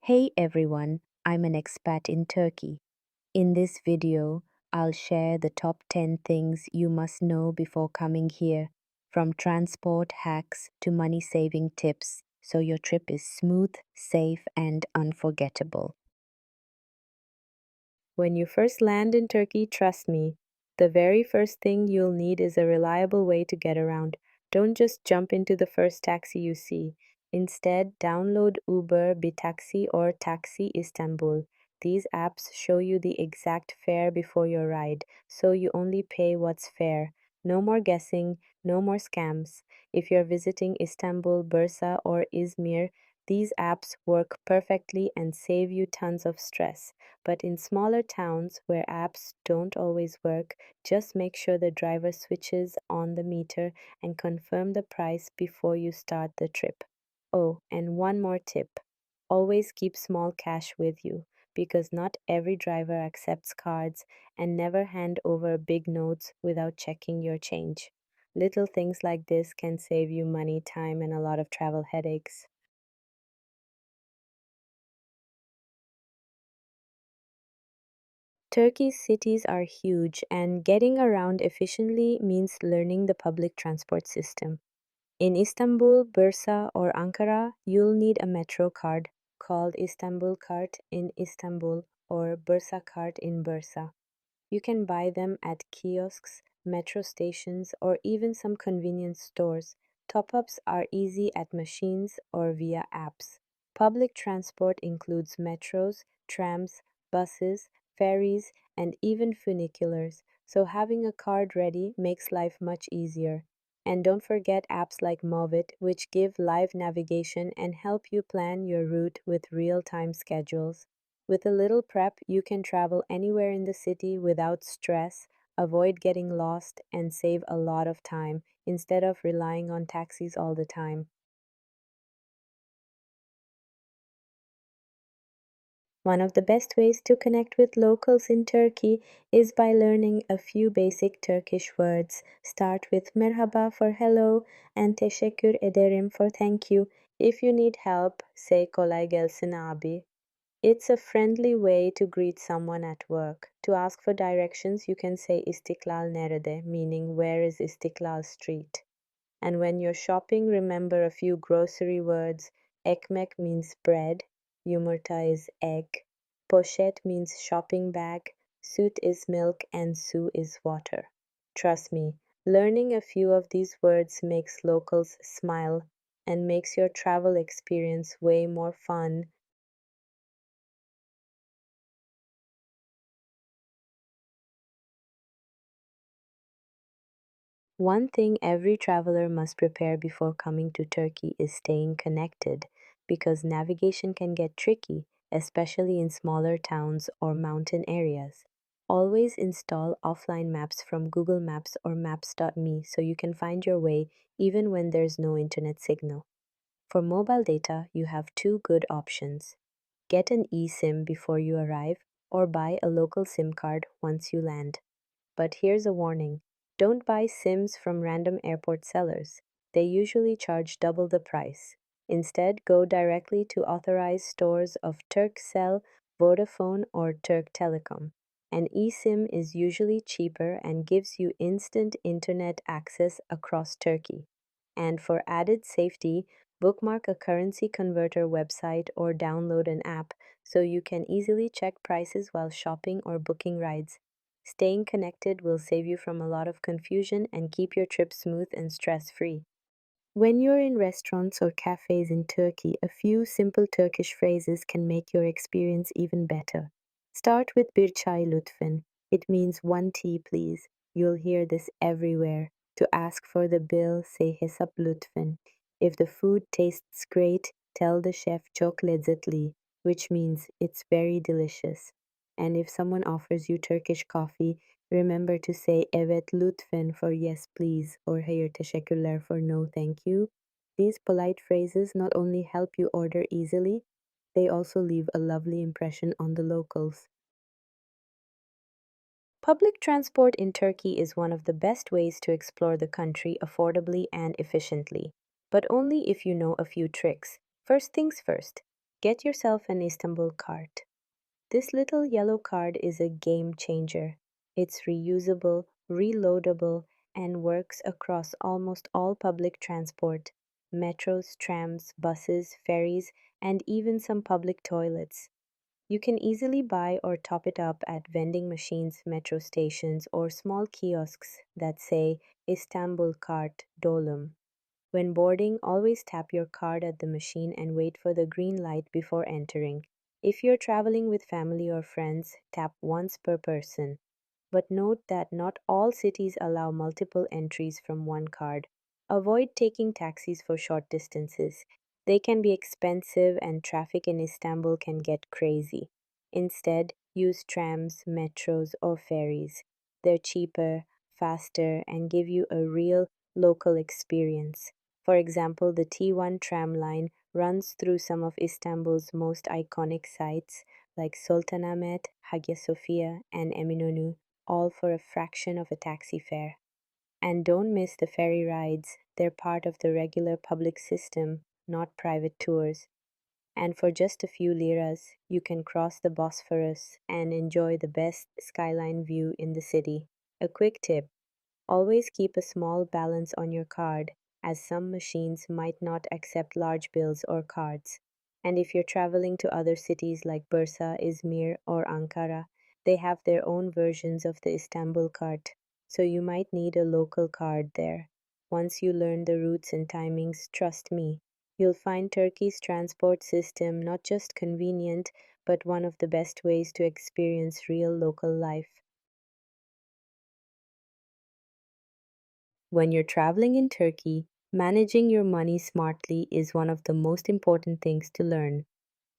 Hey everyone, I'm an expat in Turkey. In this video, I'll share the top 10 things you must know before coming here, from transport hacks to money saving tips, so your trip is smooth, safe, and unforgettable. When you first land in Turkey, trust me, the very first thing you'll need is a reliable way to get around. Don't just jump into the first taxi you see. Instead, download Uber, BiTaksi, or TAKSi Istanbul. These apps show you the exact fare before your ride, so you only pay what's fair. No more guessing, no more scams. If you're visiting Istanbul, Bursa, or Izmir, these apps work perfectly and save you tons of stress. But in smaller towns where apps don't always work, just make sure the driver switches on the meter and confirm the price before you start the trip. Oh, and one more tip. Always keep small cash with you because not every driver accepts cards, and never hand over big notes without checking your change. Little things like this can save you money, time, and a lot of travel headaches. Turkey's cities are huge, and getting around efficiently means learning the public transport system. In Istanbul, Bursa, or Ankara, you'll need a metro card called Istanbulkart in Istanbul or Bursakart in Bursa. You can buy them at kiosks, metro stations, or even some convenience stores. Top ups are easy at machines or via apps. Public transport includes metros, trams, buses, ferries, and even funiculars, so having a card ready makes life much easier. And don't forget apps like Moovit, which give live navigation and help you plan your route with real time schedules. With a little prep, you can travel anywhere in the city without stress, avoid getting lost, and save a lot of time instead of relying on taxis all the time. One of the best ways to connect with locals in Turkey is by learning a few basic Turkish words. Start with Merhaba for hello and Teşekkür ederim for thank you. If you need help, say Kolay Gelsin abi. It's a friendly way to greet someone at work. To ask for directions, you can say İstiklal nerede, meaning where is Istiklal Street. And when you're shopping, remember a few grocery words. Ekmek means bread, yumurta is egg, poşet means shopping bag, süt is milk, and su is water. Trust me, learning a few of these words makes locals smile and makes your travel experience way more fun. One thing every traveler must prepare before coming to Turkey is staying connected, because navigation can get tricky, especially in smaller towns or mountain areas. Always install offline maps from Google Maps or Maps.me so you can find your way even when there's no internet signal. For mobile data, you have two good options. Get an eSIM before you arrive, or buy a local SIM card once you land. But here's a warning: don't buy SIMs from random airport sellers. They usually charge double the price. Instead, go directly to authorized stores of Turkcell, Vodafone, or Turk Telecom. An eSIM is usually cheaper and gives you instant internet access across Turkey. And for added safety, bookmark a currency converter website or download an app so you can easily check prices while shopping or booking rides. Staying connected will save you from a lot of confusion and keep your trip smooth and stress free. When you're in restaurants or cafes in Turkey, a few simple Turkish phrases can make your experience even better. Start with bir çay lütfen. It means one tea, please. You'll hear this everywhere. To ask for the bill, say hesap lütfen. If the food tastes great, tell the chef çok lezzetli, which means it's very delicious. And if someone offers you Turkish coffee, remember to say evet lütfen for yes please or hayır teşekkürler for no thank you. These polite phrases not only help you order easily, they also leave a lovely impression on the locals. Public transport in Turkey is one of the best ways to explore the country affordably and efficiently, but only if you know a few tricks. First things first, Get yourself an Istanbulkart. This little yellow card is a game changer. It's reusable, reloadable, and works across almost all public transport metros, trams, buses, ferries, and even some public toilets. You can easily buy or top it up at vending machines, metro stations, or small kiosks that say Istanbulkart Dolum. When boarding, always tap your card at the machine and wait for the green light before entering. If you're traveling with family or friends, tap once per person. But note that not all cities allow multiple entries from one card. Avoid taking taxis for short distances. They can be expensive and traffic in Istanbul can get crazy. Instead, use trams, metros, or ferries. They're cheaper, faster, and give you a real local experience. For example, the T1 tram line runs through some of Istanbul's most iconic sites like Sultanahmet, Hagia Sophia, and Eminönü, all for a fraction of a taxi fare. And don't miss the ferry rides, they're part of the regular public system, not private tours. And for just a few liras, you can cross the Bosphorus and enjoy the best skyline view in the city. A quick tip: always keep a small balance on your card, as some machines might not accept large bills or cards. And if you're traveling to other cities like Bursa, Izmir, or Ankara, they have their own versions of the Istanbul cart, so you might need a local card there. Once you learn the routes and timings, trust me, you'll find Turkey's transport system not just convenient, but one of the best ways to experience real local life. When you're traveling in Turkey, managing your money smartly is one of the most important things to learn.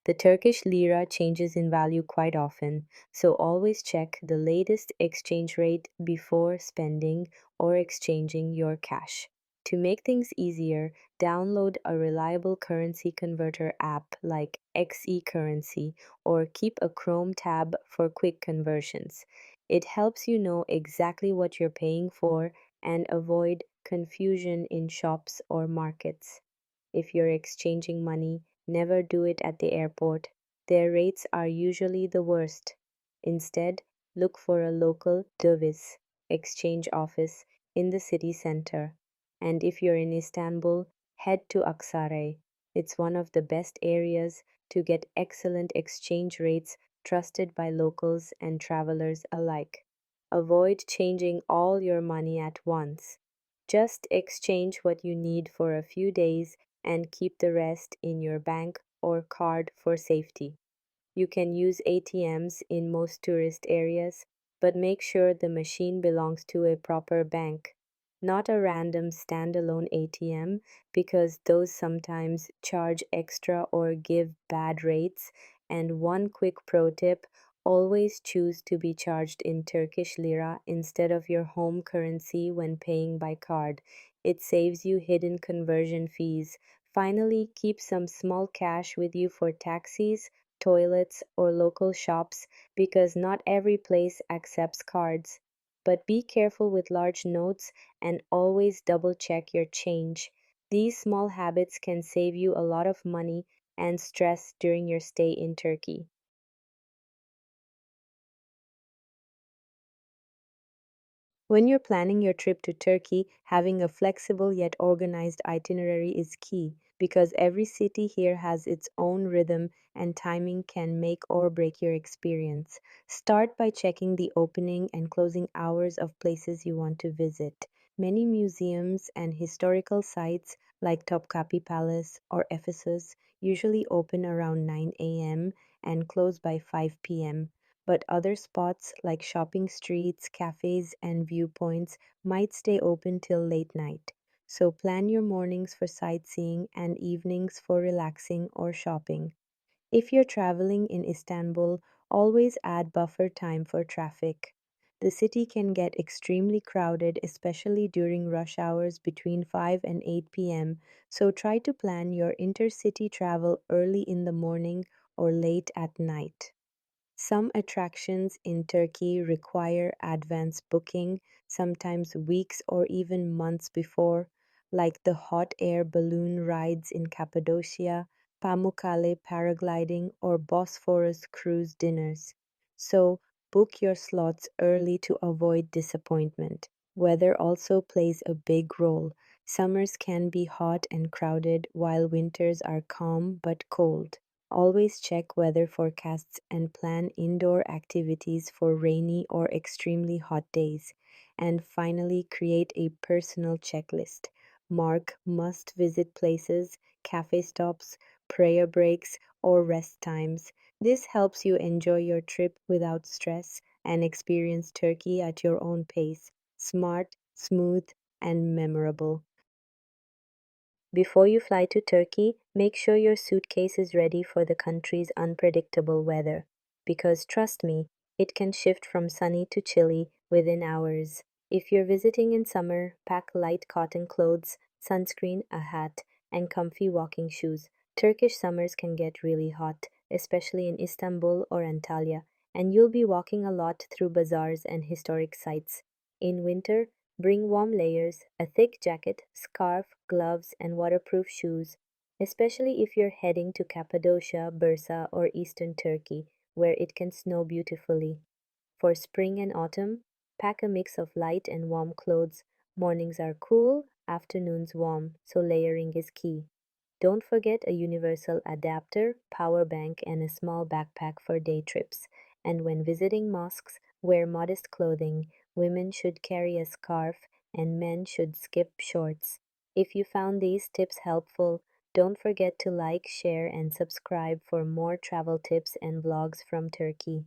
The Turkish lira changes in value quite often, so always check the latest exchange rate before spending or exchanging your cash. To make things easier, download a reliable currency converter app like XE Currency or keep a Chrome tab for quick conversions. It helps you know exactly what you're paying for and avoid confusion in shops or markets. If you're exchanging money, never do it at the airport. Their rates are usually the worst. Instead, look for a local döviz exchange office in the city center. And if you're in Istanbul, head to Aksaray. It's one of the best areas to get excellent exchange rates trusted by locals and travelers alike. Avoid changing all your money at once. Just exchange what you need for a few days and keep the rest in your bank or card for safety. You can use ATMs in most tourist areas, but make sure the machine belongs to a proper bank, not a random standalone ATM, because those sometimes charge extra or give bad rates. And one quick pro tip: always choose to be charged in Turkish lira instead of your home currency when paying by card. It saves you hidden conversion fees. Finally, keep some small cash with you for taxis, toilets, or local shops because not every place accepts cards. But be careful with large notes and always double check your change. These small habits can save you a lot of money and stress during your stay in Turkey. When you're planning your trip to Turkey, having a flexible yet organized itinerary is key because every city here has its own rhythm and timing can make or break your experience. Start by checking the opening and closing hours of places you want to visit. Many museums and historical sites like Topkapi Palace or Ephesus usually open around 9 a.m. and close by 5 p.m., but other spots like shopping streets, cafes, and viewpoints might stay open till late night. So plan your mornings for sightseeing and evenings for relaxing or shopping. If you're traveling in Istanbul, always add buffer time for traffic. The city can get extremely crowded, especially during rush hours between 5 and 8 p.m., so try to plan your intercity travel early in the morning or late at night. Some attractions in Turkey require advance booking, sometimes weeks or even months before, like the hot air balloon rides in Cappadocia, Pamukkale paragliding, or Bosphorus cruise dinners. So, book your slots early to avoid disappointment. Weather also plays a big role. Summers can be hot and crowded, while winters are calm but cold. Always check weather forecasts and plan indoor activities for rainy or extremely hot days. And finally, create a personal checklist. Mark must visit places, cafe stops, prayer breaks, or rest times. This helps you enjoy your trip without stress and experience Turkey at your own pace. Smart, smooth, and memorable. Before you fly to Turkey, make sure your suitcase is ready for the country's unpredictable weather. Because trust me, it can shift from sunny to chilly within hours. If you're visiting in summer, pack light cotton clothes, sunscreen, a hat, and comfy walking shoes. Turkish summers can get really hot, especially in Istanbul or Antalya, and you'll be walking a lot through bazaars and historic sites. In winter, bring warm layers, a thick jacket, scarf, gloves, and waterproof shoes, especially if you're heading to Cappadocia, Bursa, or eastern Turkey, where it can snow beautifully. For spring and autumn, pack a mix of light and warm clothes. Mornings are cool, afternoons warm, so layering is key. Don't forget a universal adapter, power bank, and a small backpack for day trips. And when visiting mosques, wear modest clothing. Women should carry a scarf, and men should skip shorts. If you found these tips helpful, don't forget to like, share, and subscribe for more travel tips and vlogs from Turkey.